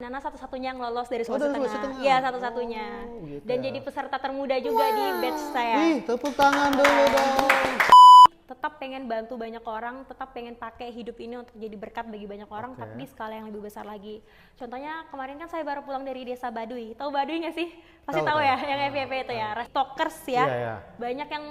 Nana satu-satunya yang lolos dari Oh, Sulawesi dari Sulawesi Tengah. Tengah. Iya, satu-satunya. Oh, gitu Dan ya. jadi peserta termuda juga di batch saya. Ih, tepuk tangan dulu dong. Tetap pengen bantu banyak orang, tetap pengen pakai hidup ini untuk jadi berkat bagi banyak orang, Oke. tapi di skala yang lebih besar lagi. Contohnya kemarin kan saya baru pulang dari desa Baduy. Tahu Baduy nggak sih? Pasti Tahu, tahu tahu. ya, yang FYP itu ya, stalkers ya. Iya, iya. Banyak yang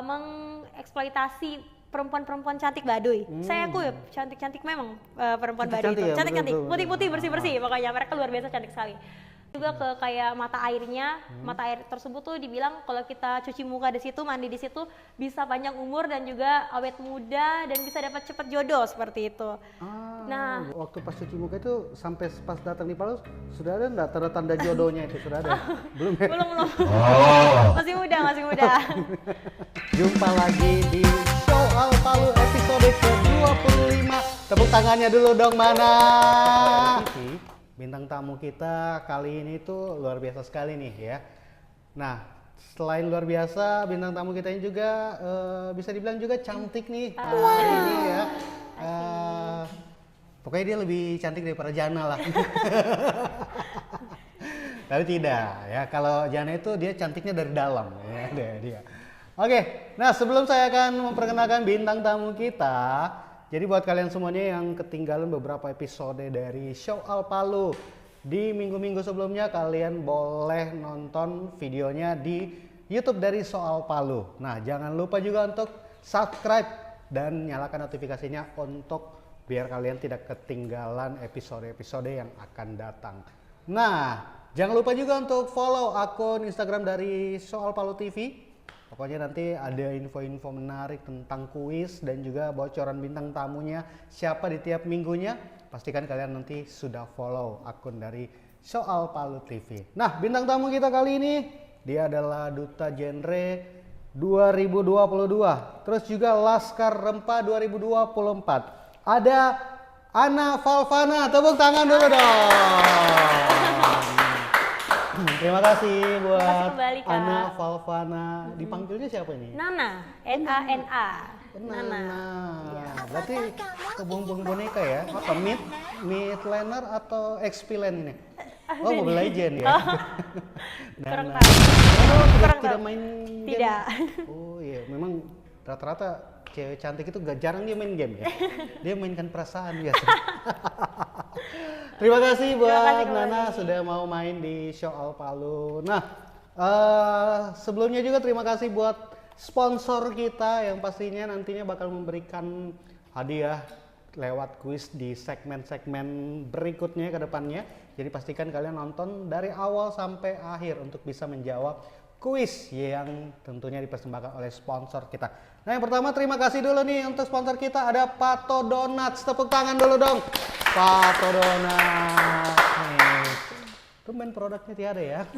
mengeksploitasi perempuan-perempuan cantik Baduy. Saya akui cantik-cantik memang perempuan Baduy Cantik-cantik itu. ya, Cantik-cantik, betul, betul. putih-putih, bersih-bersih. Pokoknya mereka luar biasa cantik sekali. Juga ke kayak mata airnya, mata air tersebut tuh dibilang kalau kita cuci muka di situ, mandi di situ bisa panjang umur dan juga awet muda dan bisa dapat cepat jodoh seperti itu. Nah, Waktu pas cuci muka itu sampai pas datang di Palu sudah ada enggak tanda-tanda jodohnya itu sudah ada? Belum ya? belum. Masih muda. Jumpa lagi di Show Al Palu episode ke-25. Tepuk tangannya dulu dong, mana? Bintang tamu kita kali ini tuh luar biasa sekali nih ya. Nah, selain luar biasa, bintang tamu kita ini juga bisa dibilang juga cantik nih. Ini ya. Pokoknya dia lebih cantik daripada Jana lah. Tapi tidak ya, kalau Jana itu dia cantiknya dari dalam ya dia. Oke, nah sebelum saya akan memperkenalkan bintang tamu kita, jadi buat kalian semuanya yang ketinggalan beberapa episode dari Show Al Palu di minggu-minggu sebelumnya, kalian boleh nonton videonya di YouTube dari Soal Palu. Nah, jangan lupa juga untuk subscribe dan nyalakan notifikasinya untuk biar kalian tidak ketinggalan episode-episode yang akan datang. Nah, jangan lupa juga untuk follow akun Instagram dari Soal Palu TV. Pokoknya nanti ada info-info menarik tentang kuis dan juga bocoran bintang tamunya siapa di tiap minggunya. Pastikan kalian nanti sudah follow akun dari Soal Palu TV. Nah, bintang tamu kita kali ini dia adalah Duta Genre 2022. Terus juga Laskar Rempah 2024. Ada Ana Valvana. Tepuk tangan dulu dong. Terima kasih buat kembali, Kak. Ana Valvana. Dipanggilnya siapa ini? Nana, Nana. Nana. Berarti kebong-bong boneka ya? Apa mid laner atau XP lane ini? Oh, Mobile Legend ya. Kurang Nana. tahu. Oh, Kurang tidak tahu. main game? Tidak. Oh iya, memang rata-rata cewek cantik itu jarang dia main game ya. Dia mainkan perasaan biasa. Terima kasih buat Nana sudah mau main di Show Al Palu. Nah, sebelumnya juga terima kasih buat sponsor kita yang pastinya nantinya bakal memberikan hadiah lewat kuis di segmen-segmen berikutnya ke depannya. Jadi pastikan kalian nonton dari awal sampai akhir untuk bisa menjawab kuis yang tentunya dipersembahkan oleh sponsor kita. Nah, yang pertama terima kasih dulu nih untuk sponsor kita, ada Pato Donuts. Tepuk tangan dulu dong. Pato Donuts. Nih. Tumben produknya tiada ya.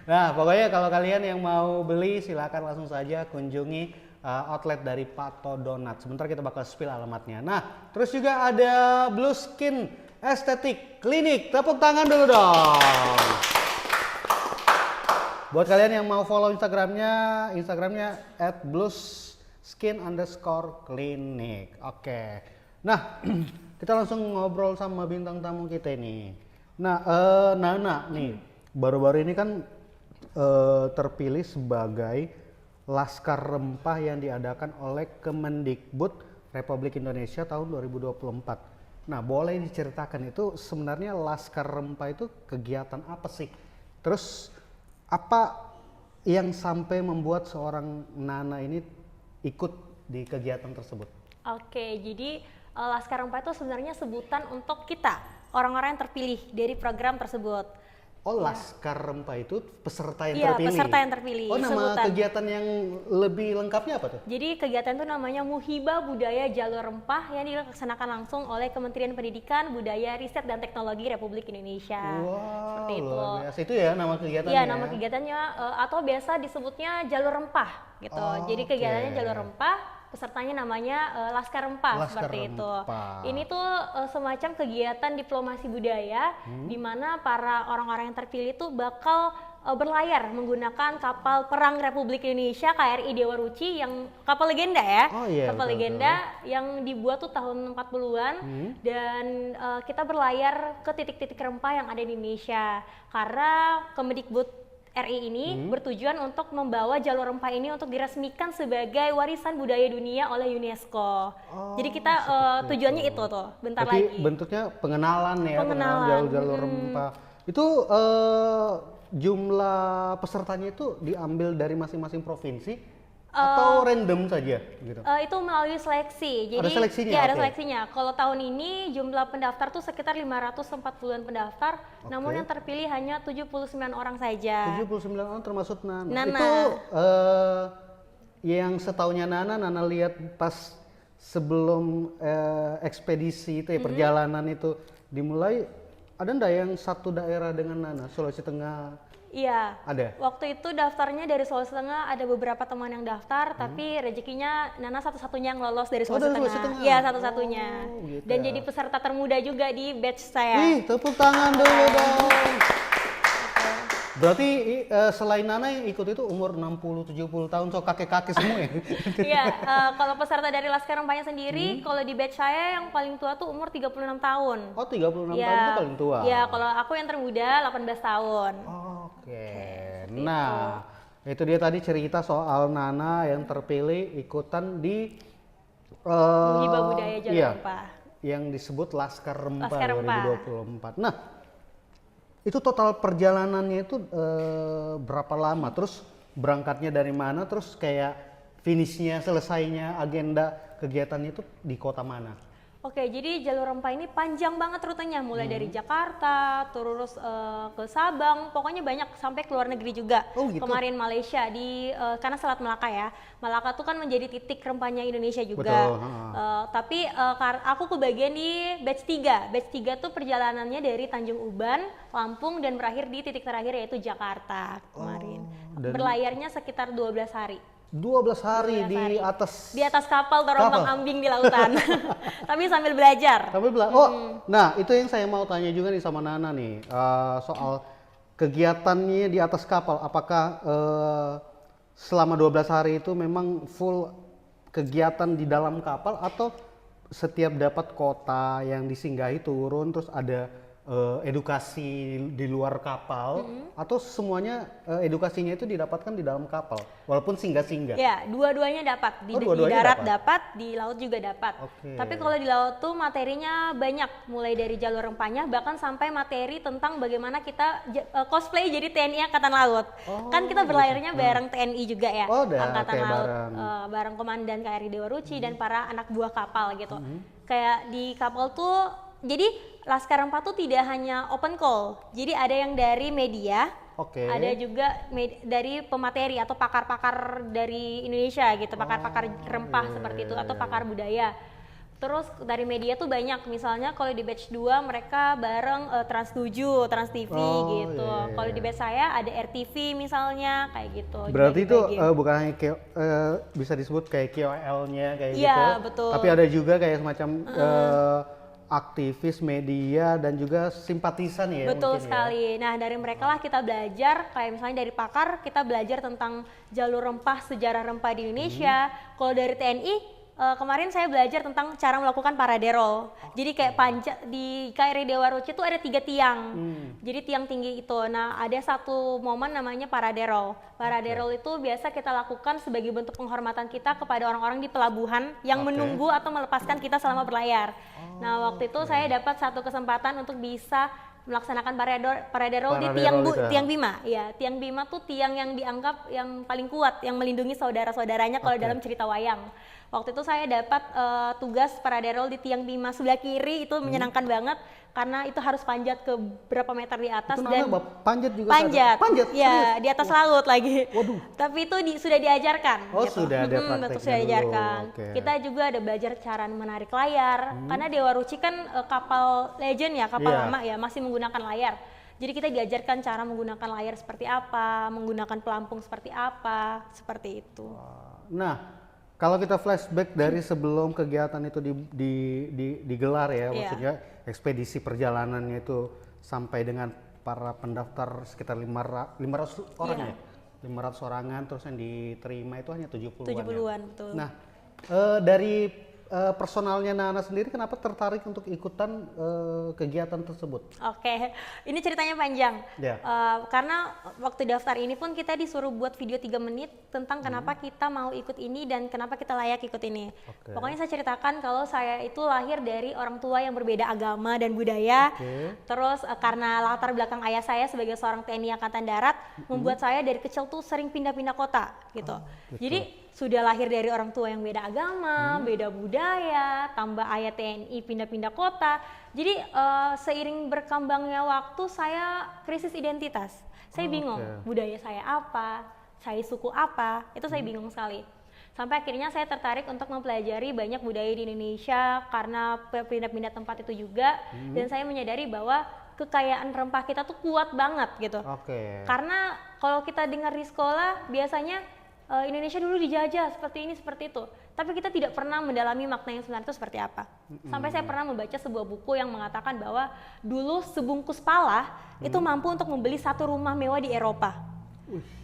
Nah, pokoknya kalau kalian yang mau beli silakan langsung saja kunjungi outlet dari Pato Donuts. Sebentar kita bakal spill alamatnya. Nah, terus juga ada Blue Skin Aesthetic Clinic. Tepuk tangan dulu dong. Buat kalian yang mau follow Instagramnya @blueskin_clinic. Oke. Nah, kita langsung ngobrol sama bintang tamu kita ini. Nah, Nana nih, baru-baru ini kan terpilih sebagai Laskar Rempah yang diadakan oleh Kemendikbud Republik Indonesia tahun 2024. Nah, boleh diceritakan itu sebenarnya Laskar Rempah itu kegiatan apa sih? Terus apa yang sampai membuat seorang Nana ini ikut di kegiatan tersebut? Oke, jadi Laskar Rempah itu sebenarnya sebutan untuk kita, orang-orang yang terpilih dari program tersebut. Oh, Laskar Rempah itu peserta yang Iya, terpilih? peserta yang terpilih. Oh, nama sebutan. kegiatan yang lebih lengkapnya apa tuh? Jadi kegiatan itu namanya Muhibah Budaya Jalur Rempah yang dilaksanakan langsung oleh Kementerian Pendidikan, Budaya, Riset, dan Teknologi Republik Indonesia. Wow, Seperti itu. luar biasa. Itu ya nama kegiatannya? Iya, nama kegiatannya atau biasa disebutnya Jalur Rempah gitu. Oh, jadi kegiatannya Jalur Rempah, pesertanya namanya Laskar Rempah. Laskar seperti Rempah. itu. Ini tuh semacam kegiatan diplomasi budaya di mana para orang-orang yang terpilih itu bakal berlayar menggunakan kapal perang Republik Indonesia KRI Dewa Ruci yang kapal legenda ya. Oh iya, Kapal betul, legenda yang dibuat tuh tahun 40-an dan kita berlayar ke titik-titik rempah yang ada di Indonesia. Karena Kemendikbud RI ini bertujuan untuk membawa jalur rempah ini untuk diresmikan sebagai warisan budaya dunia oleh UNESCO. Jadi kita tujuannya itu tuh, bentar Berarti lagi. bentuknya pengenalan ya, Pengenalan. jalur-jalur rempah. Itu jumlah pesertanya itu diambil dari masing-masing provinsi atau random saja gitu? Itu melalui seleksi. Jadi Ada seleksinya, ya ada oke. seleksinya. Kalau tahun ini jumlah pendaftar tuh sekitar 540-an pendaftar, namun yang terpilih hanya 79 orang saja. 79 orang termasuk Nana. Nana. Itu yang setaunya Nana lihat pas sebelum ekspedisi itu ya, perjalanan itu dimulai, ada ndak yang satu daerah dengan Nana, Sulawesi Tengah? Iya. Ada? Waktu itu daftarnya dari Sulawesi Tengah, ada beberapa teman yang daftar, tapi rezekinya Nana satu-satunya yang lolos dari Sulawesi dari Sulawesi Tengah. Tengah? Iya, satu-satunya. Oh, gitu Dan ya. jadi peserta termuda juga di batch saya. Ih, tepuk tangan dulu dong. Berarti selain Nana yang ikut itu umur 60-70 tahun, so kakek-kakek semua ya? Iya, kalau peserta dari Laskar Rempahnya sendiri, kalau di batch saya yang paling tua tuh umur 36 tahun. Oh, 36 Iya. tahun itu paling tua? Iya, kalau aku yang termuda 18 tahun. Oke. Nah, itu dia tadi cerita soal Nana yang terpilih ikutan di Hibah Budaya Jalur iya, Rempah. yang disebut Laskar Rempah Laskar Rempah. 2024. Nah, itu total perjalanannya itu berapa lama? Terus berangkatnya dari mana? Terus kayak finishnya, selesainya, agenda kegiatannya itu di kota mana? Oke, jadi jalur rempah ini panjang banget rutenya, mulai dari Jakarta, terus ke Sabang, pokoknya banyak sampai ke luar negeri juga. Oh, gitu? Kemarin Malaysia di karena Selat Melaka ya, Malaka tuh kan menjadi titik rempahnya Indonesia juga. Betul, Tapi aku kebagian di batch 3. Batch 3 tuh perjalanannya dari Tanjung Uban, Lampung dan berakhir di titik terakhir yaitu Jakarta kemarin. Berlayarnya sekitar 12 hari. 12 hari 12 di hari. atas Di atas kapal terombang-ambing di lautan. Tapi sambil belajar. Nah itu yang saya mau tanya juga nih sama Nana nih, soal kegiatannya di atas kapal. Apakah selama 12 hari itu memang full kegiatan di dalam kapal atau setiap dapat kota yang disinggahi turun terus ada edukasi di luar kapal atau semuanya edukasinya itu didapatkan di dalam kapal walaupun singgah-singgah? Ya, dua-duanya dapat. Di dua-duanya darat dapat? dapat, di laut juga dapat. Oke. Tapi kalau di laut tuh materinya banyak, mulai dari jalur rempahnya bahkan sampai materi tentang bagaimana kita cosplay jadi TNI Angkatan Laut. Kan kita berlayarnya bareng TNI juga ya, Oh, udah, Angkatan oke, Laut, bareng. bareng Komandan KRI Dewa Ruci dan para anak buah kapal gitu. Kayak di kapal tuh, jadi Laskar Rempah tuh tidak hanya open call, jadi ada yang dari media, Oke. ada juga dari pemateri atau pakar-pakar dari Indonesia gitu, pakar-pakar rempah seperti itu atau pakar budaya. Terus dari media tuh banyak, misalnya kalau di batch 2 mereka bareng Trans 7, Trans TV gitu. Kalau di batch saya ada RTV misalnya kayak gitu. Berarti itu dibagi-bagi. bukan hanya bisa disebut kayak KOL-nya kayak Iya, gitu, betul. tapi ada juga kayak semacam aktivis media dan juga simpatisan ya. Betul mungkin sekali. Nah, dari mereka lah kita belajar, kayak misalnya dari pakar kita belajar tentang jalur rempah, sejarah rempah di Indonesia. Kalau dari TNI, kemarin saya belajar tentang cara melakukan paraderol. Jadi kayak panjat di KRI Dewa Ruci itu ada 3 tiang. Jadi tiang tinggi itu. Nah, ada satu momen namanya paraderol. Paraderol itu biasa kita lakukan sebagai bentuk penghormatan kita kepada orang-orang di pelabuhan yang menunggu atau melepaskan kita selama berlayar. Nah, waktu itu saya dapat satu kesempatan untuk bisa melaksanakan paraderol di tiang Bima. Ya, tiang Bima tuh tiang yang dianggap yang paling kuat, yang melindungi saudara-saudaranya kalau dalam cerita wayang. Waktu itu saya dapat tugas paraderol di tiang Bima sebelah kiri, itu menyenangkan banget karena itu harus panjat ke berapa meter di atas Itu dan panjat juga. panjat. Panjat. Ya, di atas laut lagi. Waduh. Tapi itu sudah diajarkan. Oh, gitu. sudah ada prakteknya betul, sudah dulu. diajarkan. Oke. Kita juga ada belajar cara menarik layar. Karena Dewa Ruci kan kapal legend ya, kapal lama ya, masih menggunakan layar. Jadi kita diajarkan cara menggunakan layar seperti apa, menggunakan pelampung seperti apa, seperti itu. Nah, kalau kita flashback dari sebelum kegiatan itu digelar ya, maksudnya ekspedisi perjalanannya itu sampai dengan para pendaftar sekitar 500 orang Iya. ya? 500 orangan, terus yang diterima itu hanya 70-an 70-an, ya? betul. Nah, dari personalnya Nana sendiri kenapa tertarik untuk ikutan kegiatan tersebut? Oke, ini ceritanya panjang. Ya. Karena waktu daftar ini pun kita disuruh buat video 3 menit tentang kenapa kita mau ikut ini dan kenapa kita layak ikut ini. Oke. Pokoknya saya ceritakan kalau saya itu lahir dari orang tua yang berbeda agama dan budaya. Oke. Terus karena latar belakang ayah saya sebagai seorang TNI Angkatan Darat membuat saya dari kecil tuh sering pindah-pindah kota gitu. Gitu. Jadi sudah lahir dari orang tua yang beda agama, beda budaya, tambah ayah TNI pindah-pindah kota. Jadi seiring berkembangnya waktu saya krisis identitas. Saya bingung budaya saya apa, saya suku apa, itu saya bingung sekali. Sampai akhirnya saya tertarik untuk mempelajari banyak budaya di Indonesia karena pindah-pindah tempat itu juga. Dan saya menyadari bahwa kekayaan rempah kita tuh kuat banget gitu. Oke. Karena kalau kita dengar di sekolah biasanya Indonesia dulu dijajah seperti ini seperti itu, tapi kita tidak pernah mendalami makna yang sebenarnya itu seperti apa. Sampai saya pernah membaca sebuah buku yang mengatakan bahwa dulu sebungkus pala itu mampu untuk membeli satu rumah mewah di Eropa.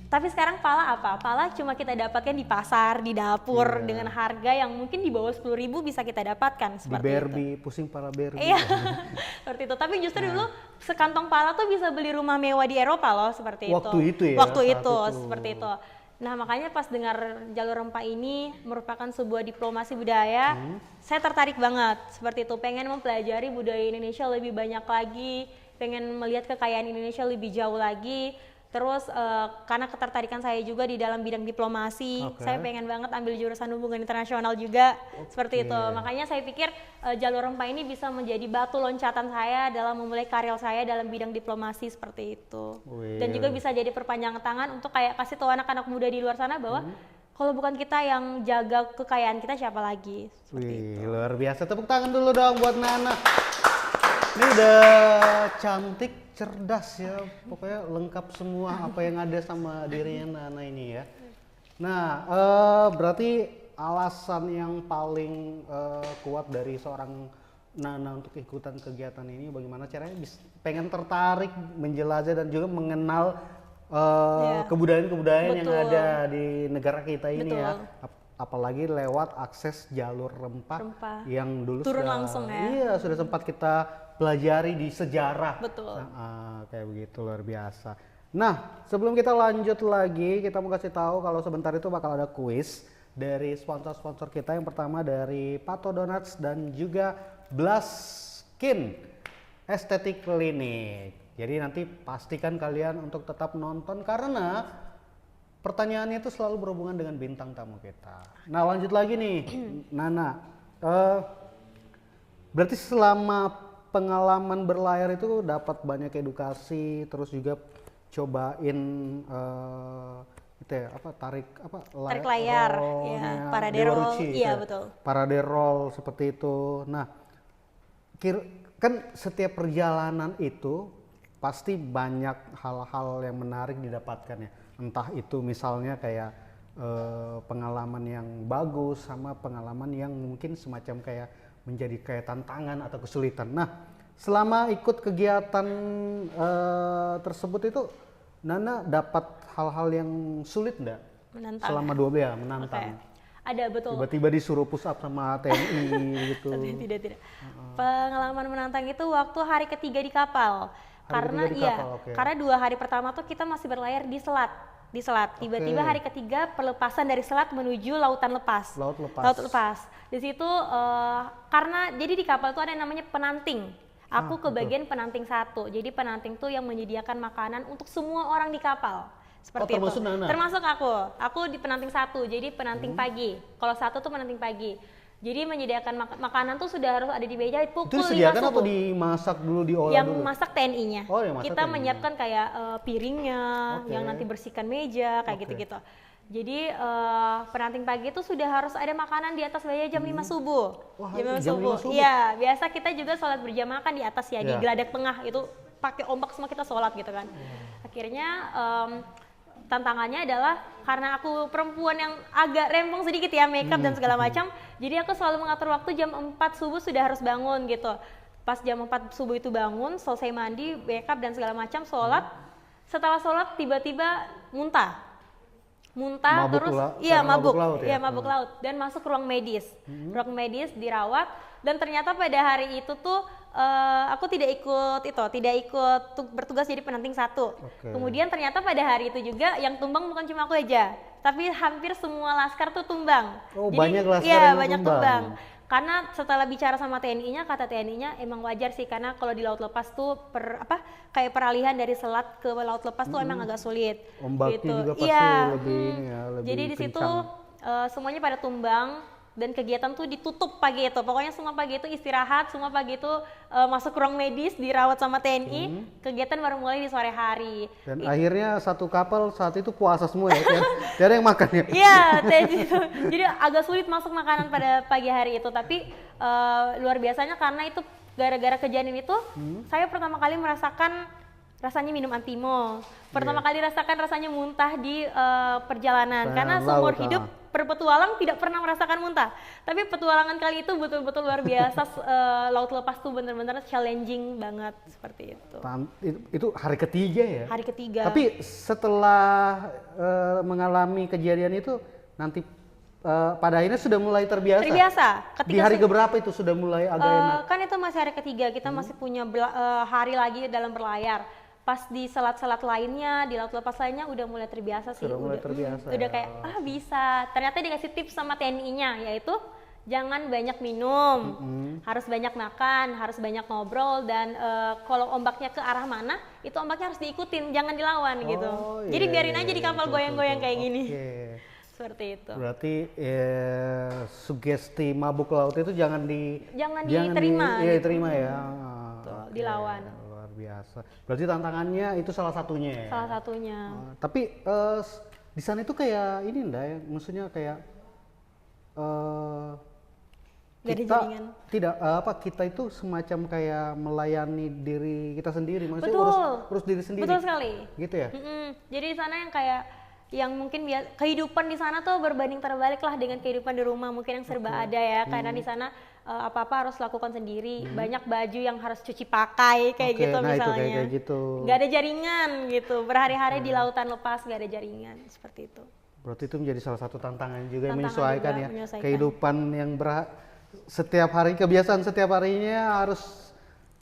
Tapi sekarang pala apa? Pala cuma kita dapatkan di pasar, di dapur dengan harga yang mungkin di bawah 10.000 bisa kita dapatkan Di seperti Barbie, itu. pusing pala Barbie. Iya, seperti itu. Tapi justru dulu sekantong pala tuh bisa beli rumah mewah di Eropa loh, seperti itu. Waktu itu ya, Waktu saat itu, itu. seperti itu. Nah makanya pas dengar jalur rempah ini merupakan sebuah diplomasi budaya, saya tertarik banget seperti itu. Pengen mempelajari budaya Indonesia lebih banyak lagi, pengen melihat kekayaan Indonesia lebih jauh lagi. Terus karena ketertarikan saya juga di dalam bidang diplomasi, saya pengen banget ambil jurusan hubungan internasional juga, seperti itu. Makanya saya pikir jalur rempah ini bisa menjadi batu loncatan saya dalam memulai karir saya dalam bidang diplomasi seperti itu. Dan juga bisa jadi perpanjangan tangan untuk kayak kasih tahu anak-anak muda di luar sana bahwa kalau bukan kita yang jaga kekayaan kita siapa lagi. Wih, luar biasa. Tepuk tangan dulu dong buat Nana. Ini udah cantik, cerdas ya, pokoknya lengkap semua apa yang ada sama dirinya Nana ini ya. Nah, berarti alasan yang paling kuat dari seorang Nana untuk ikutan kegiatan ini bagaimana caranya pengen tertarik, menjelajah dan juga mengenal kebudayaan-kebudayaan yang Betul. ada di negara kita ini Betul. ya. Apalagi lewat akses jalur rempah yang dulu Turun sudah, langsung ya. Iya, sudah sempat kita pelajari di sejarah. Betul. Kayak begitu, luar biasa. Nah, sebelum kita lanjut lagi, kita mau kasih tahu kalau sebentar itu bakal ada kuis dari sponsor-sponsor kita. Yang pertama dari Pato Donuts dan juga Blast Skin Aesthetic Clinic. Jadi nanti pastikan kalian untuk tetap nonton karena pertanyaannya itu selalu berhubungan dengan bintang tamu kita. Nah, lanjut lagi nih, Nana. Berarti selama pengalaman berlayar itu dapat banyak edukasi, terus juga cobain itu ya, Tarik layar, ya, parade roll, iya betul. Parade roll seperti itu. Nah, kan setiap perjalanan itu pasti banyak hal-hal yang menarik didapatkan ya. Entah itu misalnya kayak pengalaman yang bagus sama pengalaman yang mungkin semacam kayak menjadi kayak tantangan atau kesulitan. Nah, selama ikut kegiatan tersebut itu Nana dapat hal-hal yang sulit enggak? Menantang. Selama 12 ya, menantang. Ada betul. Tiba-tiba disuruh push up sama TNI gitu. Tidak. Pengalaman menantang itu waktu hari ketiga di kapal. Karena 2 hari pertama tuh kita masih berlayar di selat. Tiba-tiba hari ketiga perlepasan dari selat menuju lautan lepas. Laut lepas. Di situ karena jadi di kapal tuh ada yang namanya penanting. Aku ke bagian penanting 1. Jadi penanting tuh yang menyediakan makanan untuk semua orang di kapal. Seperti termasuk itu. Nana? Termasuk aku. Aku di penanting 1. Jadi penanting pagi. Kalau 1 tuh penanting pagi. Jadi menyediakan makanan tuh sudah harus ada di meja pukul 5 subuh. Itu disediakan atau dimasak dulu, diolah yang dulu? masak TNI-nya. Oh, yang masak kita TNI-nya. menyiapkan kayak piringnya, yang nanti bersihkan meja, kayak gitu-gitu. Jadi penanting pagi itu sudah harus ada makanan di atas meja jam 5 subuh. Wah, jam 5 jam 5 subuh. subuh? Iya, biasa kita juga sholat berjamaah kan di atas ya, di Iya. geladak tengah itu pakai ombak semua kita sholat gitu kan. Akhirnya tantangannya adalah karena aku perempuan yang agak rempong sedikit ya, makeup dan segala macam, jadi aku selalu mengatur waktu jam 4 subuh sudah harus bangun gitu. Pas jam 4 subuh itu bangun, selesai mandi, make up dan segala macam, sholat. Setelah sholat tiba-tiba muntah. Mabuk Terus karena mabuk laut ya? iya mabuk laut dan masuk ruang medis. Ruang medis dirawat dan ternyata pada hari itu tuh aku tidak ikut bertugas jadi pendamping satu. Kemudian ternyata pada hari itu juga yang tumbang bukan cuma aku aja, tapi hampir semua laskar tuh tumbang. Oh, Jadi, banyak laskar iya, yang banyak tumbang. Karena setelah bicara sama TNI-nya, kata TNI-nya emang wajar sih, karena kalau di laut lepas tuh kayak peralihan dari selat ke laut lepas tuh emang agak sulit. Ombaknya gitu. juga pasti Iya, lebih ini ya, lebih jadi di situ kencang. semuanya pada tumbang dan kegiatan tuh ditutup pagi itu. Pokoknya semua pagi itu istirahat, semua pagi itu masuk ruang medis, dirawat sama TNI. Kegiatan baru mulai di sore hari. Dan akhirnya satu kapal saat itu puasa semua ya, tidak ada yang makan ya? Iya, jadi agak sulit masuk makanan pada pagi hari itu. Tapi luar biasanya karena itu gara-gara kejadian itu, saya pertama kali merasakan rasanya minum antimo. Pertama kali rasakan rasanya muntah di perjalanan. Karena seumur hidup berpetualang tidak pernah merasakan muntah. Tapi petualangan kali itu betul-betul luar biasa. Laut lepas tuh bener-bener challenging banget seperti itu. Itu hari ketiga ya? Hari ketiga. Tapi setelah mengalami kejadian itu nanti pada akhirnya sudah mulai terbiasa? Terbiasa. Di hari keberapa itu sudah mulai agak enak? Kan itu masih hari ketiga, kita masih punya hari lagi dalam berlayar. Pas di selat-selat lainnya, di laut lepas lainnya udah mulai terbiasa sih. Sudah mulai terbiasa udah ya. kayak bisa. Ternyata dikasih tips sama TNI-nya, yaitu jangan banyak minum, harus banyak makan, harus banyak ngobrol, dan kalau ombaknya ke arah mana, itu ombaknya harus diikutin, jangan dilawan gitu. Jadi biarin aja di kapal goyang-goyang kayak gini. Seperti itu. Berarti sugesti mabuk laut itu jangan diterima. Diterima ya. Dilawan. Luar biasa. Berarti tantangannya itu salah satunya ya. Salah satunya. Tapi di sana itu kayak ini enggak ya, maksudnya kayak kita itu semacam kayak melayani diri kita sendiri, maksudnya urus diri sendiri. Betul sekali. Gitu ya. Jadi di sana yang mungkin kehidupan di sana tuh berbanding terbalik lah dengan kehidupan di rumah mungkin yang serba ada ya, karena di sana apa-apa harus lakukan sendiri, banyak baju yang harus cuci pakai kayak gitu misalnya. Itu kayak gitu. Gak ada jaringan gitu, berhari-hari di lautan lepas gak ada jaringan seperti itu. Berarti itu menjadi salah satu tantangan juga menyesuaikan ya, kehidupan yang setiap hari, kebiasaan setiap harinya harus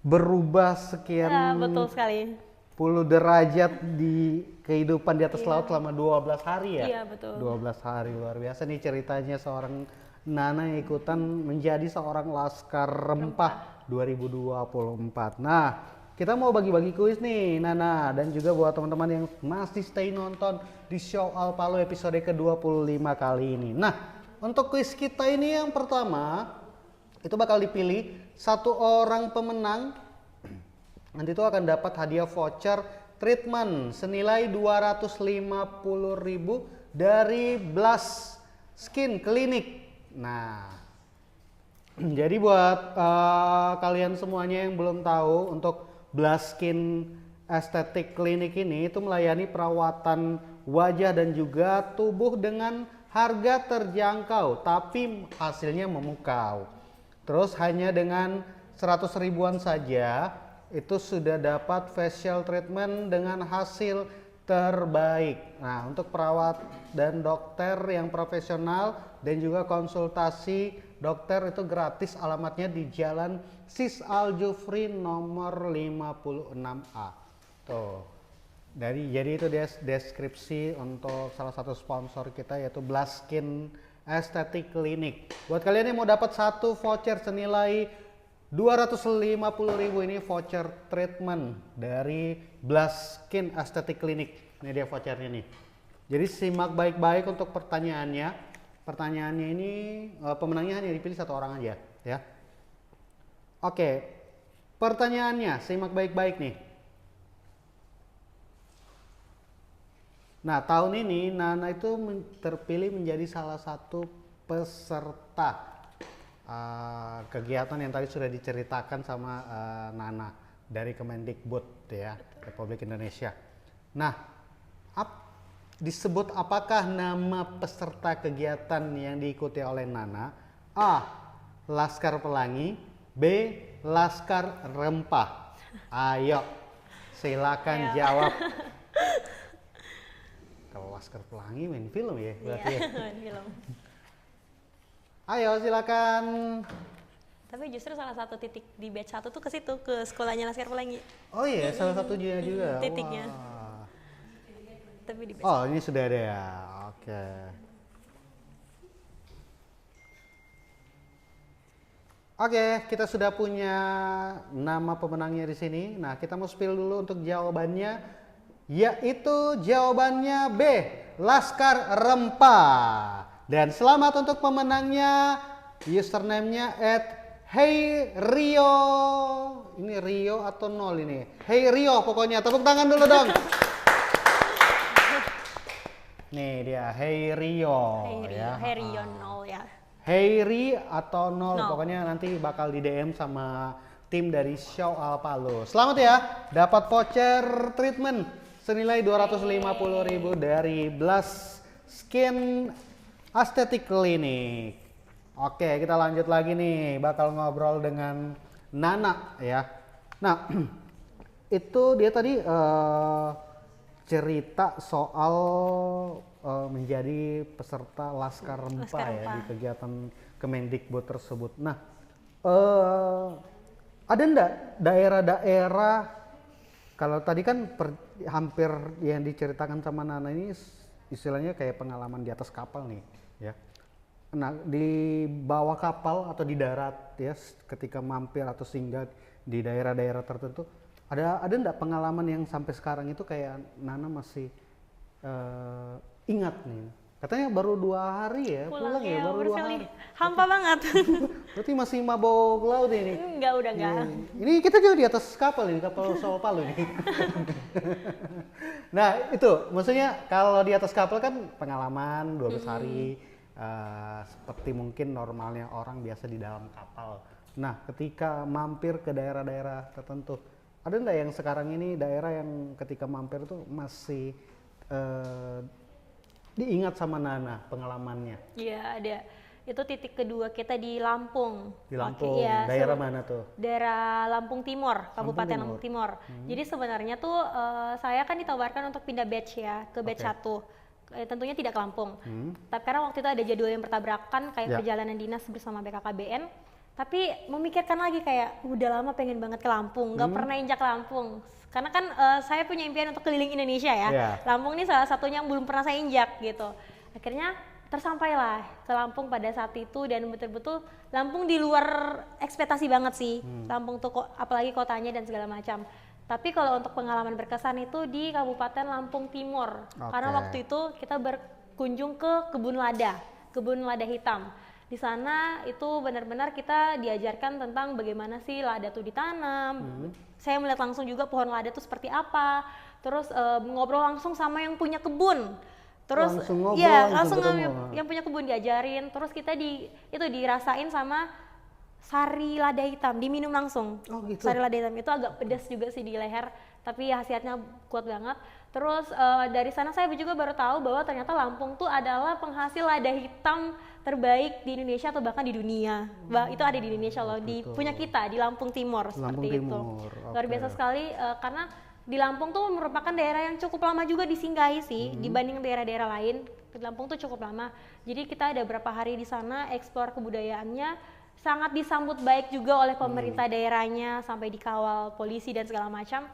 berubah sekian betul sekali. 10 derajat di kehidupan di atas laut selama 12 hari ya? Iya betul. 12 hari, luar biasa nih ceritanya seorang Nana yang ikutan menjadi seorang Laskar Rempah 2024. Nah, kita mau bagi-bagi kuis nih Nana, dan juga buat teman-teman yang masih stay nonton di Show Al Palu episode ke-25 kali ini. Nah, untuk kuis kita ini yang pertama itu bakal dipilih satu orang pemenang. Nanti itu akan dapat hadiah voucher treatment senilai 250.000 dari Blast Skin Clinic. Nah, jadi buat kalian semuanya yang belum tahu, untuk Blast Skin Aesthetic Clinic ini itu melayani perawatan wajah dan juga tubuh dengan harga terjangkau tapi hasilnya memukau. Terus hanya dengan 100 ribuan saja itu sudah dapat facial treatment dengan hasil terbaik. Nah, untuk perawat dan dokter yang profesional dan juga konsultasi dokter itu gratis. Alamatnya di Jalan Sis Al Jufri nomor 56A. Tuh. Jadi itu deskripsi untuk salah satu sponsor kita, yaitu Blast Skin Aesthetic Clinic. Buat kalian yang mau dapat satu voucher senilai 250.000 ini voucher treatment dari Blast Skin Aesthetic Clinic. Ini dia vouchernya nih. Jadi simak baik-baik untuk pertanyaannya. Pertanyaannya ini pemenangnya hanya dipilih satu orang aja ya. Oke. Pertanyaannya simak baik-baik nih. Nah, tahun ini Nana itu terpilih menjadi salah satu peserta kegiatan yang tadi sudah diceritakan sama Nana dari Kemendikbud ya, Republik Indonesia. Nah, disebut apakah nama peserta kegiatan yang diikuti oleh Nana? A. Laskar Pelangi, B. Laskar Rempah? Ayo, silakan Ayo. jawab. Kalau Laskar Pelangi main film ya berarti ya. Main film. Ayo silakan. Tapi justru salah satu titik di batch 1 tuh ke situ, ke sekolahnya Laskar Pelangi. Oh iya, salah satunya juga. Titiknya. Wah. Tapi di batch Oh, ini sudah ada ya. Oke. Oke, kita sudah punya nama pemenangnya di sini. Nah, kita mau spill dulu untuk jawabannya, yaitu jawabannya B, Laskar Rempah. Dan selamat untuk pemenangnya, username-nya @HeyRio. Ini Rio atau nol ini? Hey Rio pokoknya, tepuk tangan dulu dong. Nih dia, Hey Rio. Hey Rio 0 ya. Heyri atau nol, Nol. pokoknya nanti bakal di DM sama tim dari Show Alpalo. Selamat ya, dapat voucher treatment senilai 250.000 dari Blast Skin Aesthetic Clinic. Oke, kita lanjut lagi nih, bakal ngobrol dengan Nana ya. Nah, itu dia tadi cerita soal menjadi peserta Laskar Rempah Laskar ya Rempah. di kegiatan Kemendikbud tersebut. Nah, ada enggak daerah-daerah, kalau tadi kan hampir yang diceritakan sama Nana ini istilahnya kayak pengalaman di atas kapal nih ya. Nah, di bawah kapal atau di darat ya, ketika mampir atau singgah di daerah-daerah tertentu, ada enggak pengalaman yang sampai sekarang itu kayak Nana masih ingat nih? Katanya baru 2 hari ya pulang ya, baru 2 hari. Hampa banget. Berarti masih mabok laut ini. Enggak, udah enggak. Ini kita juga di atas kapal ini, kapal Sao Paulo ini. Nah itu, maksudnya kalau di atas kapal kan pengalaman 12 hari, seperti mungkin normalnya orang biasa di dalam kapal. Nah ketika mampir ke daerah-daerah tertentu, ada enggak yang sekarang ini daerah yang ketika mampir tuh masih diingat sama Nana pengalamannya? Iya, ada. Itu titik kedua kita di Lampung. Di Lampung, Oke, iya, daerah mana tuh? Daerah Lampung Timur, Kabupaten Timur. Lampung Timur. Jadi sebenarnya tuh saya kan ditawarkan untuk pindah batch ya, ke batch 1. Tentunya tidak ke Lampung. Tapi karena waktu itu ada jadwal yang bertabrakan kayak Ya. perjalanan dinas bersama BKKBN. Tapi memikirkan lagi kayak udah lama pengen banget ke Lampung, nggak pernah injak Lampung. Karena kan saya punya impian untuk keliling Indonesia ya. Ya. Lampung ini salah satunya yang belum pernah saya injak gitu. Akhirnya tersampailah ke Lampung pada saat itu, dan betul-betul Lampung di luar ekspektasi banget sih. Lampung tuh apalagi kotanya dan segala macam. Tapi kalau untuk pengalaman berkesan itu di Kabupaten Lampung Timur. Karena waktu itu kita berkunjung ke kebun lada hitam. Di sana itu benar-benar kita diajarkan tentang bagaimana sih lada tuh ditanam. Saya melihat langsung juga pohon lada tuh seperti apa. Terus ngobrol langsung sama yang punya kebun. Terus Langsung ngobrol, ya langsung langsung ketemu. yang punya kebun diajarin. Terus kita dirasain sama sari lada hitam, diminum langsung. Oh, gitu. Sari lada hitam itu agak pedas juga sih di leher, tapi ya khasiatnya kuat banget. Terus dari sana saya juga baru tahu bahwa ternyata Lampung tuh adalah penghasil lada hitam terbaik di Indonesia atau bahkan di dunia. Itu ada di Indonesia loh, punya kita di Lampung Timur seperti itu. Timur, Luar biasa sekali karena di Lampung tuh merupakan daerah yang cukup lama juga disinggahi sih dibanding daerah-daerah lain. Di Lampung tuh cukup lama. Jadi kita ada berapa hari di sana eksplor kebudayaannya, sangat disambut baik juga oleh pemerintah daerahnya, sampai dikawal polisi dan segala macam.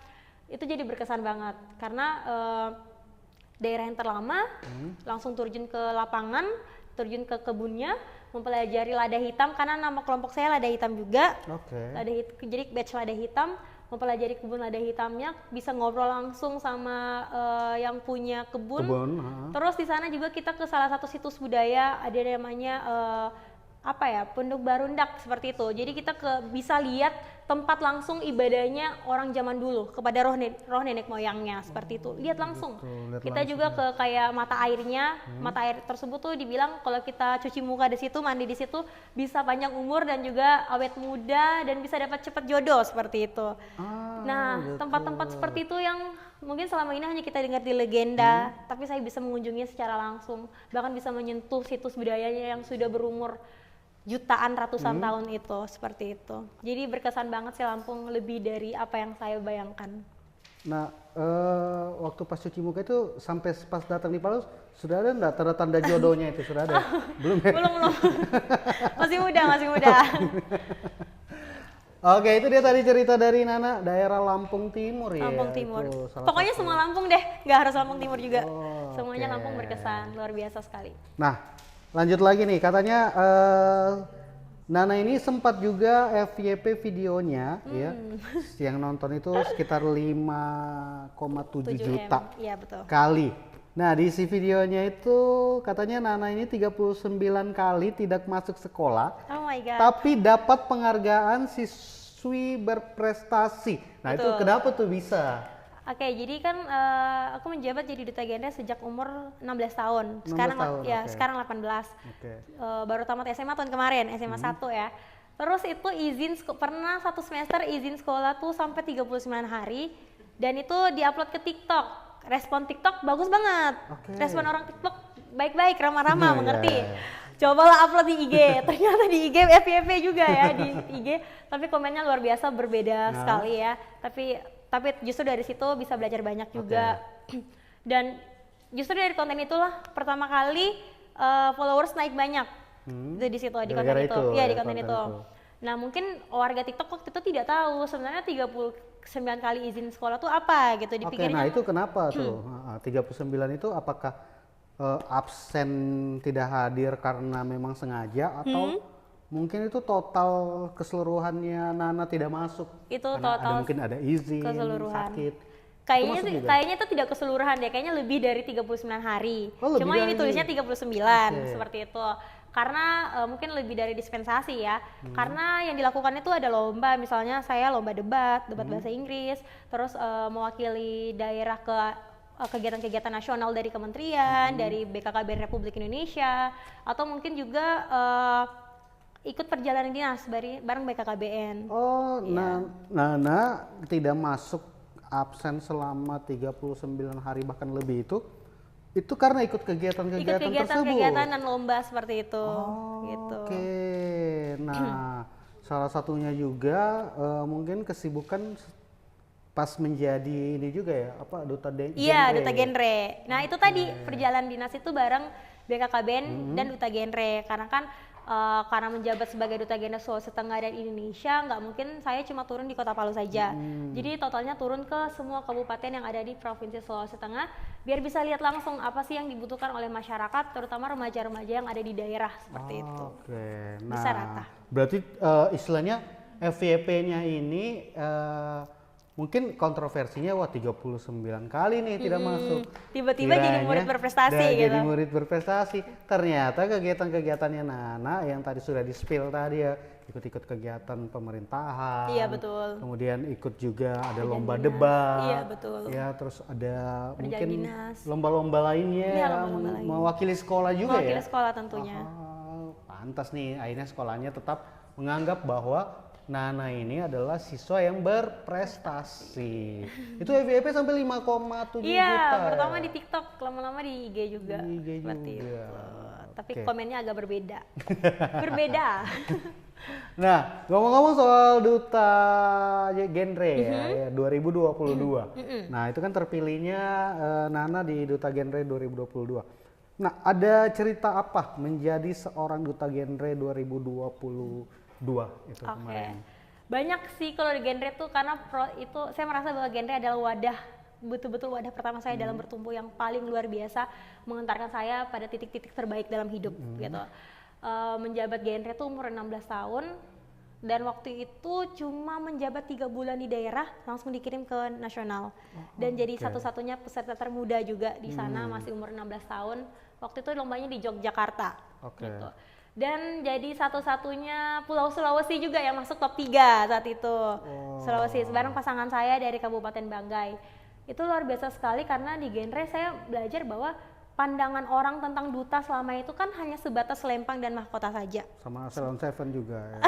Itu jadi berkesan banget karena daerah yang terlama langsung terjun ke lapangan, terjun ke kebunnya, mempelajari lada hitam karena nama kelompok saya lada hitam juga. Jadi batch lada hitam, mempelajari kebun lada hitamnya, bisa ngobrol langsung sama yang punya kebun. Terus di sana juga kita ke salah satu situs budaya, ada namanya Pondok Barundak seperti itu. Jadi kita bisa lihat tempat langsung ibadahnya orang zaman dulu kepada roh nenek moyangnya seperti itu. Lihat langsung. Kita juga ke kayak mata airnya, mata air tersebut tuh dibilang kalau kita cuci muka di situ, mandi di situ bisa panjang umur dan juga awet muda dan bisa dapat cepat jodoh seperti itu. Nah, tempat-tempat seperti itu yang mungkin selama ini hanya kita dengar di legenda, tapi saya bisa mengunjunginya secara langsung, bahkan bisa menyentuh situs budayanya yang sudah berumur jutaan ratusan tahun itu, seperti itu. Jadi berkesan banget sih Lampung, lebih dari apa yang saya bayangkan. Nah, waktu pas cuci muka itu sampai pas datang di Palu sudah ada nggak tanda-tanda jodohnya itu sudah ada? Belum ya? Belum. Masih muda. Oke, itu dia tadi cerita dari Nana, daerah Lampung Timur ya. Lampung Timur. Itu salah Pokoknya satu. semua Lampung deh, nggak harus Lampung Timur juga. Oh, Semuanya oke. Lampung berkesan, luar biasa sekali. Nah, lanjut lagi nih, katanya Nana ini sempat juga FYP videonya ya, yang nonton itu sekitar 5,7 7M. juta Iya betul. kali. Nah, di isi videonya itu katanya Nana ini 39 kali tidak masuk sekolah, Oh my god. tapi dapat penghargaan siswi berprestasi. Nah, itu Betul. kenapa tuh bisa? Oke, jadi kan aku menjabat jadi duta genre sejak umur 16 tahun. 16 Sekarang tahun, ya, oke. sekarang 18. Oke. Baru tamat SMA tahun kemarin, SMA 1 ya. Terus itu pernah satu semester izin sekolah tuh sampai 39 hari dan itu diupload ke TikTok. Respon TikTok bagus banget. Oke. Respon orang TikTok baik-baik, ramah-ramah, Iya, mengerti. iya. Cobalah upload di IG. Ternyata di IG FYP juga ya di IG, tapi komennya luar biasa berbeda sekali ya. Tapi justru dari situ bisa belajar banyak juga. Dan justru dari konten itulah pertama kali followers naik banyak. Itu di situ di konten Gara-gara itu. itu, Iya, di ya, konten konten itu. itu. Nah, mungkin warga TikTok waktu itu tidak tahu sebenarnya 39 kali izin sekolah tuh apa gitu. Oke, Dipikirnya nah itu kenapa tuh? 39 itu apakah absen tidak hadir karena memang sengaja atau mungkin itu total keseluruhannya Nana tidak masuk? itu Karena total mungkin ada izin, keseluruhan. sakit. Kayaknya masuk juga? kayaknya itu tidak keseluruhan deh, kayaknya lebih dari 39 hari. Oh, lebih Cuma ini dari. tulisnya 39 seperti itu. Karena mungkin lebih dari dispensasi ya. Karena yang dilakukan itu ada lomba, misalnya saya lomba debat bahasa Inggris, terus mewakili daerah ke kegiatan-kegiatan nasional dari kementerian, dari BKKBN Republik Indonesia, atau mungkin juga ikut perjalanan dinas bareng BKKBN. Oh, Iya. Nana tidak masuk absen selama 39 hari bahkan lebih itu karena ikut Ikut kegiatan-kegiatan tersebut. kegiatan-kegiatan dan lomba seperti itu. Oh, gitu. oke. Nah, salah satunya juga mungkin kesibukan pas menjadi ini juga ya, apa duta genre. Iya, duta genre. Nah, itu tadi perjalanan dinas itu bareng BKKBN dan duta genre. Karena kan karena menjabat sebagai duta genre Sulawesi Tengah dan Indonesia, nggak mungkin saya cuma turun di Kota Palu saja. Jadi totalnya turun ke semua kabupaten yang ada di Provinsi Sulawesi Tengah, biar bisa lihat langsung apa sih yang dibutuhkan oleh masyarakat, terutama remaja-remaja yang ada di daerah seperti itu. Oke. Bisa rata. Berarti istilahnya FYP-nya ini mungkin kontroversinya 39 kali nih tidak masuk. Tiba-tiba jadi murid Kiranya berprestasi dan gitu. Jadi murid berprestasi. Ternyata kegiatan-kegiatannya Nana yang tadi sudah di-spill tadi ya, ikut-ikut kegiatan pemerintahan. Iya, betul. Kemudian ikut juga ada Kerjaan lomba dinas. debat. Iya, betul. Ya, terus ada Kerjaan mungkin dinas. lomba-lomba lainnya Iya, ya, lomba-lomba lain. mewakili sekolah juga Mewakili ya. sekolah tentunya. Pantas nih akhirnya sekolahnya tetap menganggap bahwa Nana ini adalah siswa yang berprestasi. Itu FYP sampai 5,7 juta. Iya, pertama di TikTok, lama-lama di IG juga. Di IG seperti juga. itu. Tapi Oke. komennya agak berbeda. Berbeda. Nah, ngomong-ngomong soal duta genre ya, 2022. Nah, itu kan terpilihnya Nana di duta genre 2022. Nah, ada cerita apa menjadi seorang duta genre 2022 itu Oke. kemarin? Banyak sih kalau di genre tuh karena itu saya merasa bahwa genre adalah wadah, betul-betul wadah pertama saya dalam bertumbuh yang paling luar biasa, mengantarkan saya pada titik-titik terbaik dalam hidup gitu. Menjabat genre tuh umur 16 tahun dan waktu itu cuma menjabat 3 bulan di daerah langsung dikirim ke nasional dan jadi satu-satunya peserta termuda juga di sana, masih umur 16 tahun. Waktu itu lombanya di Yogyakarta Oke. gitu. Dan jadi satu-satunya Pulau Sulawesi juga yang masuk top 3 saat itu. Sulawesi, bareng pasangan saya dari Kabupaten Banggai. Itu luar biasa sekali karena di genre saya belajar bahwa pandangan orang tentang duta selama itu kan hanya sebatas lempang dan mahkota saja. Sama Salon Seven juga ya.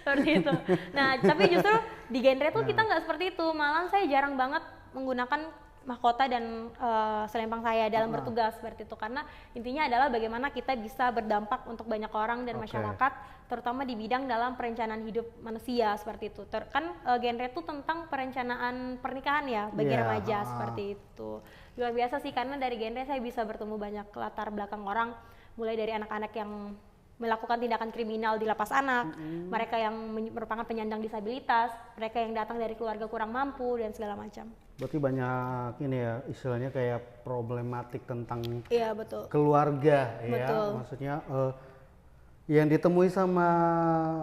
Seperti itu. Nah, tapi justru di genre tuh kita nggak seperti itu. Malah saya jarang banget menggunakan mahkota dan selempang saya dalam bertugas seperti itu, karena intinya adalah bagaimana kita bisa berdampak untuk banyak orang dan masyarakat, terutama di bidang dalam perencanaan hidup manusia seperti itu. Genre itu tentang perencanaan pernikahan ya bagi remaja seperti itu. Luar biasa sih, karena dari genre saya bisa bertemu banyak latar belakang orang, mulai dari anak-anak yang melakukan tindakan kriminal di lapas anak, mereka yang merupakan penyandang disabilitas, mereka yang datang dari keluarga kurang mampu dan segala macam. Berarti banyak ini ya, istilahnya kayak problematik tentang betul. keluarga ya, maksudnya yang ditemui sama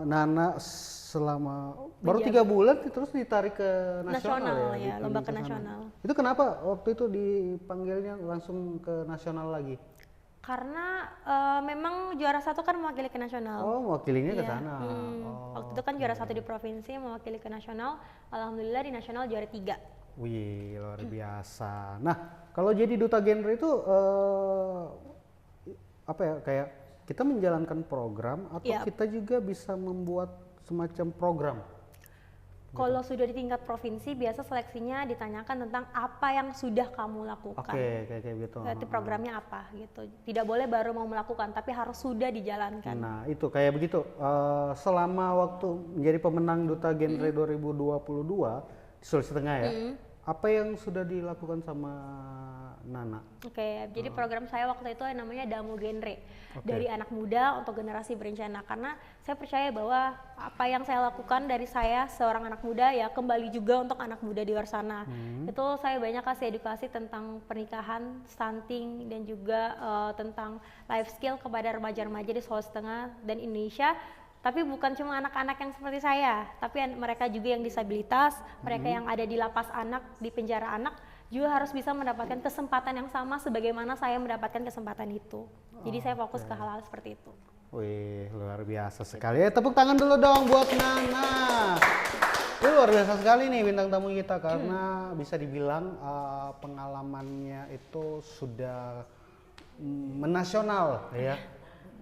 Nana selama baru 3 bulan terus ditarik ke nasional ya, lomba ke nasional. Itu kenapa waktu itu dipanggilnya langsung ke nasional lagi? Karena memang juara 1 kan mewakili ke nasional. Oh, mewakilinya ke sana. Waktu itu kan juara 1 di provinsi, mewakili ke nasional. Alhamdulillah di nasional juara 3. Wih, luar biasa. Nah, kalau jadi duta genre itu apa ya, kayak kita menjalankan program atau kita juga bisa membuat semacam program? Kalau sudah di tingkat provinsi, biasa seleksinya ditanyakan tentang apa yang sudah kamu lakukan. Oke, kayak gitu. Berarti programnya apa gitu. Tidak boleh baru mau melakukan, tapi harus sudah dijalankan. Nah, itu kayak begitu. Selama waktu menjadi pemenang Duta Genre 2022 di Sulawesi Tengah ya, apa yang sudah dilakukan sama Nana? Jadi program saya waktu itu namanya Damu Genre, dari anak muda untuk generasi berencana, karena saya percaya bahwa apa yang saya lakukan dari saya seorang anak muda ya kembali juga untuk anak muda di luar sana. Itu saya banyak kasih edukasi tentang pernikahan, stunting, dan juga tentang life skill kepada remaja-remaja di Sulawesi Tengah dan Indonesia. Tapi bukan cuma anak-anak yang seperti saya, tapi mereka juga yang disabilitas, mereka yang ada di lapas anak, di penjara anak, juga harus bisa mendapatkan kesempatan yang sama sebagaimana saya mendapatkan kesempatan itu. Jadi saya fokus ke hal-hal seperti itu. Wih, luar biasa sekali. Tepuk tangan dulu dong buat Nana. Itu luar biasa sekali nih bintang tamu kita, karena bisa dibilang pengalamannya itu sudah menasional ya.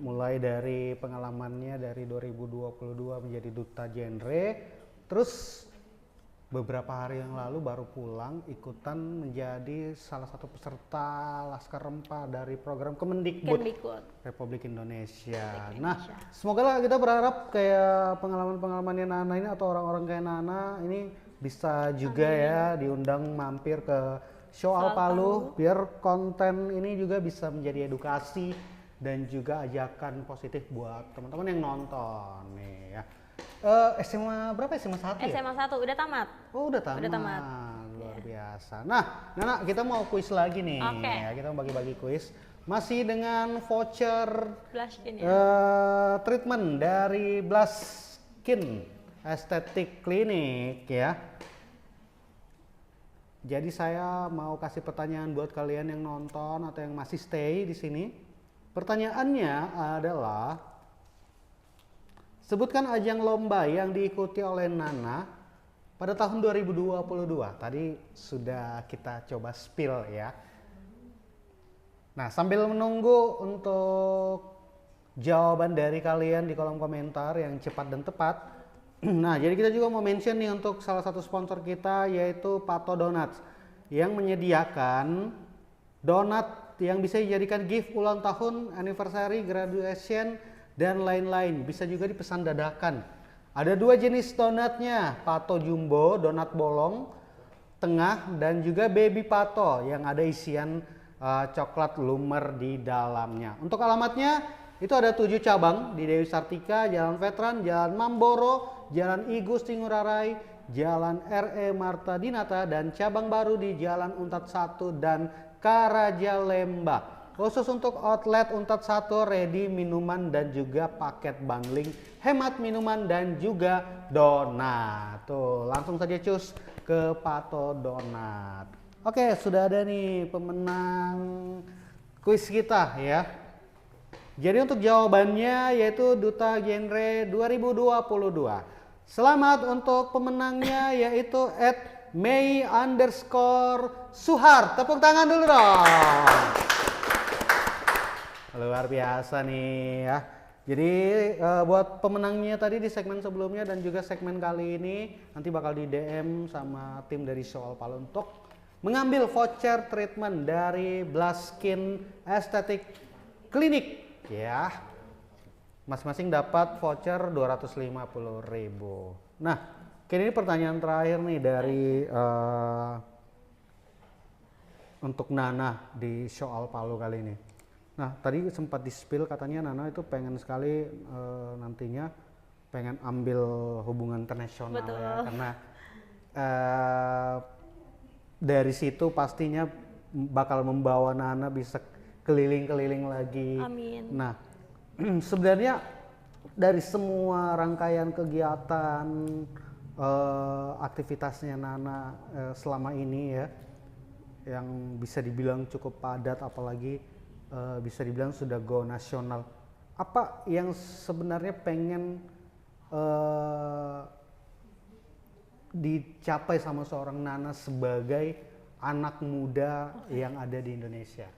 Mulai dari pengalamannya dari 2022 menjadi duta genre, terus beberapa hari yang lalu baru pulang ikutan menjadi salah satu peserta Laskar Rempa dari program Kemendikbud Republik Indonesia. Nah, semoga lah kita berharap kayak pengalaman-pengalamannya Nana ini atau orang-orang kayak Nana ini bisa juga ya diundang mampir ke Soal Palu, biar konten ini juga bisa menjadi edukasi dan juga ajakan positif buat teman-teman yang nonton nih ya. SMA berapa? SMA 1 ya? SMA 1 udah tamat. Oh, udah tamat. Luar biasa. Nah, Nana, kita mau kuis lagi nih. Ya, kita mau bagi-bagi kuis. Masih dengan voucher treatment dari Blush Skin Aesthetic Clinic ya. Jadi saya mau kasih pertanyaan buat kalian yang nonton atau yang masih stay di sini. Pertanyaannya adalah, sebutkan ajang lomba yang diikuti oleh Nana pada tahun 2022. Tadi sudah kita coba spill ya. Nah, sambil menunggu untuk jawaban dari kalian di kolom komentar yang cepat dan tepat. Nah, jadi kita juga mau mention nih untuk salah satu sponsor kita, yaitu Pato Donuts, yang menyediakan donat yang bisa dijadikan gift ulang tahun, anniversary, graduation, dan lain-lain. Bisa juga dipesan dadakan. Ada 2 jenis donatnya, Pato Jumbo, donat bolong, tengah, dan juga Baby Pato yang ada isian coklat lumer di dalamnya. Untuk alamatnya, itu ada 7 cabang di Dewi Sartika, Jalan Veteran, Jalan Mamboro, Jalan I Gusti Ngurah Rai, Jalan R.E. Marta Dinata, dan cabang baru di Jalan Untat 1 dan Karaja Lemba. Khusus untuk outlet Untat 1, ready minuman dan juga paket bundling, hemat minuman dan juga donat. Tuh, langsung saja cus ke Pato Donat. Oke, sudah ada nih pemenang kuis kita ya. Jadi untuk jawabannya yaitu Duta Genre 2022. Selamat untuk pemenangnya yaitu @Mei_Suhar. Tepuk tangan dulu dong. Luar biasa nih ya. Jadi buat pemenangnya tadi di segmen sebelumnya dan juga segmen kali ini nanti bakal di DM sama tim dari Soal Palu untuk mengambil voucher treatment dari Blaskin Aesthetic Clinic ya. Masing-masing dapat voucher 250.000. Nah, kini pertanyaan terakhir nih dari untuk Nana di Show All Palu kali ini. Nah, tadi sempat di-spill katanya Nana itu pengen sekali nantinya pengen ambil hubungan internasional. Betul. Ya, karena dari situ pastinya bakal membawa Nana bisa keliling-keliling lagi. Amin. Nah, sebenarnya dari semua rangkaian kegiatan aktivitasnya Nana selama ini ya, yang bisa dibilang cukup padat, apalagi bisa dibilang sudah go nasional. Apa yang sebenarnya pengen dicapai sama seorang Nana sebagai anak muda yang ada di Indonesia?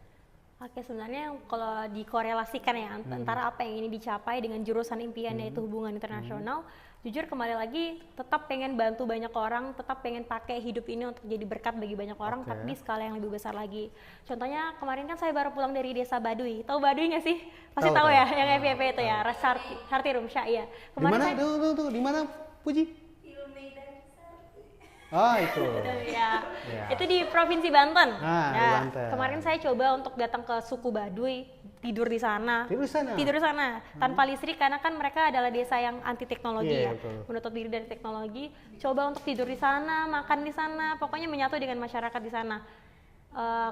Oke, sebenarnya kalau dikorelasikan ya antara apa yang ini dicapai dengan jurusan impiannya yaitu hubungan internasional, jujur kembali lagi tetap pengen bantu banyak orang, tetap pengen pakai hidup ini untuk jadi berkat bagi banyak orang, tapi di skala yang lebih besar lagi. Contohnya kemarin kan saya baru pulang dari desa Baduy. Tahu Baduy nggak sih? Pasti tahu ya, yang FYP itu ya, Sarti Rumsya ya. Di mana? Tuh, di mana Puji? Oh itu. Ya. Itu di Provinsi Banten. Nah, ya. di Banten. Kemarin saya coba untuk datang ke suku Baduy, tidur di sana. Tidur di sana tanpa listrik karena kan mereka adalah desa yang anti teknologi ya. Betul. Menutup diri dari teknologi. Coba untuk tidur di sana, makan di sana, pokoknya menyatu dengan masyarakat di sana.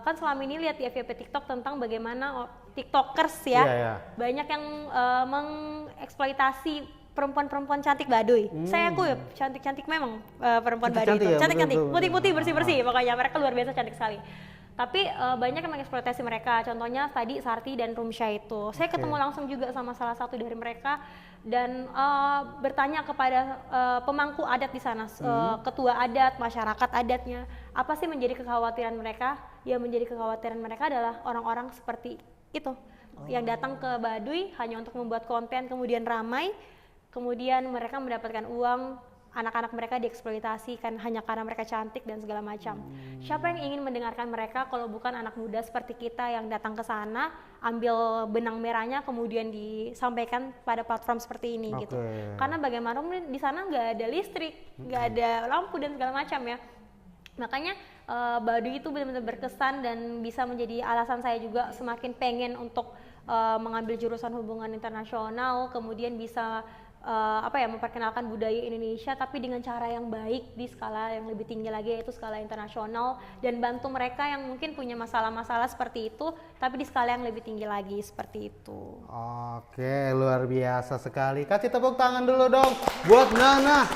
Kan selama ini lihat di FYP TikTok tentang bagaimana TikTokers ya, banyak yang mengeksploitasi perempuan-perempuan cantik Baduy. Saya akui cantik-cantik memang perempuan Baduy itu. Cantik-cantik, putih-putih, bersih-bersih, pokoknya mereka luar biasa cantik sekali. Tapi banyak yang mengeksploitasi mereka. Contohnya tadi Sarti dan Rumsya itu. Saya ketemu langsung juga sama salah satu dari mereka dan bertanya kepada pemangku adat di sana, ketua adat, masyarakat adatnya, apa sih menjadi kekhawatiran mereka? Ya menjadi kekhawatiran mereka adalah orang-orang seperti itu yang datang ke Baduy hanya untuk membuat konten kemudian ramai. Kemudian mereka mendapatkan uang, anak-anak mereka dieksploitasi kan hanya karena mereka cantik dan segala macam. Siapa yang ingin mendengarkan mereka kalau bukan anak muda seperti kita yang datang ke sana, ambil benang merahnya kemudian disampaikan pada platform seperti ini gitu. Karena bagaimanapun di sana nggak ada listrik, nggak ada lampu dan segala macam ya. Makanya Baduy itu benar-benar berkesan dan bisa menjadi alasan saya juga semakin pengen untuk mengambil jurusan hubungan internasional, kemudian bisa memperkenalkan budaya Indonesia tapi dengan cara yang baik di skala yang lebih tinggi lagi yaitu skala internasional dan bantu mereka yang mungkin punya masalah-masalah seperti itu tapi di skala yang lebih tinggi lagi seperti itu. Oke, luar biasa sekali. Kasih tepuk tangan dulu dong buat Nana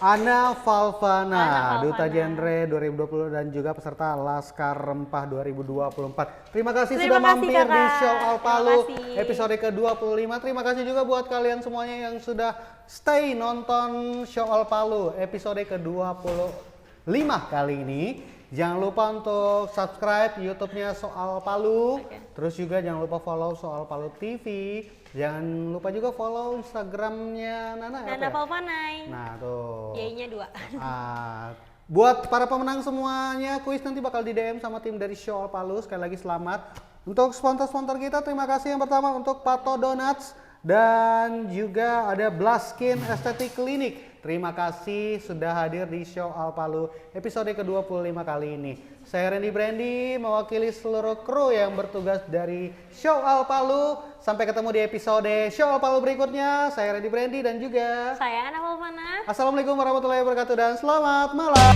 Ana Valvana, Duta Genre 2020 dan juga peserta Laskar Rempah 2024. Terima kasih sudah mampir di Show All Palu episode ke-25. Terima kasih juga buat kalian semuanya yang sudah stay nonton Show All Palu episode ke-25 kali ini. Jangan lupa untuk subscribe YouTube-nya Soal Palu. Terus juga jangan lupa follow Soal Palu TV. Jangan lupa juga follow Instagramnya Nana Valvanai. Nah tuh. Y-nya 2. Buat para pemenang semuanya, kuis nanti bakal di DM sama tim dari Show All Palu. Sekali lagi selamat. Untuk sponsor-sponsor kita, terima kasih yang pertama untuk Pato Donuts dan juga ada Blaskin Aesthetic Clinic. Terima kasih sudah hadir di Show All Palu episode ke-25 kali ini. Saya Randy Brandy mewakili seluruh kru yang bertugas dari Show All Palu. Sampai ketemu di episode Show All Palu berikutnya. Saya Randy Brandy dan juga saya Ana Valvana. Assalamualaikum warahmatullahi wabarakatuh dan selamat malam.